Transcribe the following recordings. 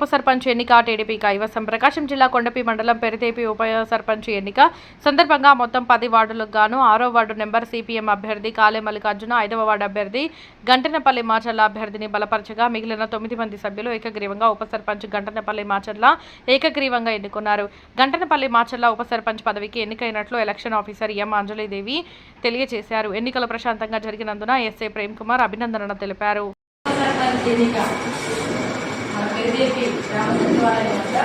ఉప సర్పంచ్ ఎన్నిక టీడీపీ కైవసం. ప్రకాశం జిల్లా కొండపి మండలం పెరితేపి ఉప సర్పంచ్ ఎన్నిక సందర్భంగా మొత్తం 10 వార్డులకు గాను 6వ వార్డు నెంబర్ సిపిఎం అభ్యర్థి కాలే మల్లికార్జున, 5వ వార్డు అభ్యర్థి గంటనపల్లి మాచర్ల అభ్యర్థిని బలపరచగా మిగిలిన 9 మంది సభ్యులు ఏకగ్రీవంగా ఉప సర్పంచ్ గంటనపల్లి మాచర్ల ఏకగ్రీవంగా ఎన్నుకున్నారు. గంటనపల్లి మాచర్ల ఉప సర్పంచ్ పదవికి ఎన్నికైనట్లు ఎలక్షన్ ఆఫీసర్ ఎం అంజలీదేవి తెలియజేశారు. ఎన్నికలు ప్రశాంతంగా జరిగినందున ఎస్ఏ ప్రేమ్ కుమార్ అభినందనలు తెలిపారు. పెరిదేపి గ్రామ సచివాలయం వద్ద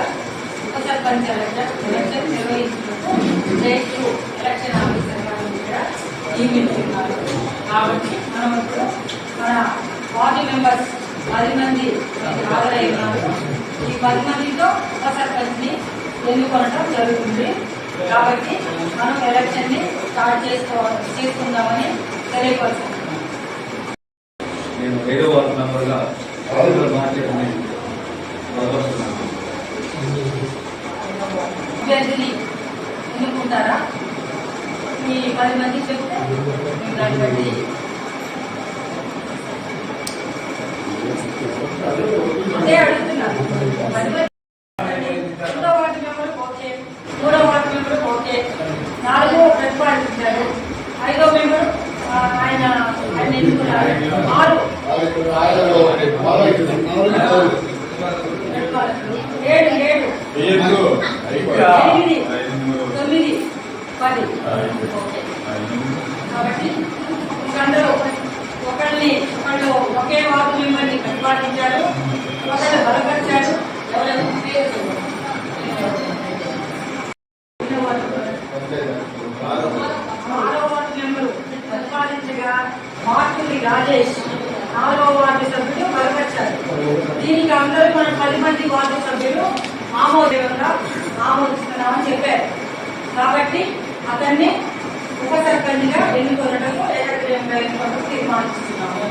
ఉప సర్పంచ్ ఎలక్షన్ నిర్వహించినట్టు జైలు ఎలక్షన్ ఆఫీసర్ గారు ఇక్కడ నియమించున్నారు. కాబట్టి మనం ఇప్పుడు మన వార్డు మెంబర్స్ 10 మంది హాజరైనారు. ఈ 10 మందితో ఉప సర్పంచ్ని ఎన్నుకోవడం జరుగుతుంది. కాబట్టి మనం ఎలక్షన్ని స్టార్ట్ చేసుకుందామని తెలియపరుస్తున్నాం. నేను 5వ వార్డు మెంబర్గా అభ్యర్థిని ఎన్నుకుంటారా? మీ 10 మంది చెప్తే దాన్ని బట్టి అదే అడుగుతున్నారు. 2వ వార్డు మెంబర్ ఓకే, 3వ వార్డు మెంబర్ ఓకే, 4వ ప్రతిపాదించారు, 5వ మెంబర్ ఆయన ఎన్నుకున్నారు, 6 7 8 9 10. కాబట్టి అందరూ ఒకళ్ళు ఒకే వార్డు మెంబర్ని ప్రతిపాదించారు, ఒకళ్ళు బలపరిచారు. ఎవరెవరు పేరు 6వ వార్డు మెంబరు ప్రతిపాదించగా మార్కులి రాజేష్ 4వ వార్డు సభ్యులు బలపరిచారు. దీనికి అందరూ మన 10 మంది వార్డు సభ్యులు ఆమోదిస్తున్నామని చెప్పారు. కాబట్టి అతన్ని ఉప సర్పంచ్గా ఎన్నుకోవడం ఏకగ్రీవంగా ఎన్నుకోవడం తీర్మానిస్తున్నాము.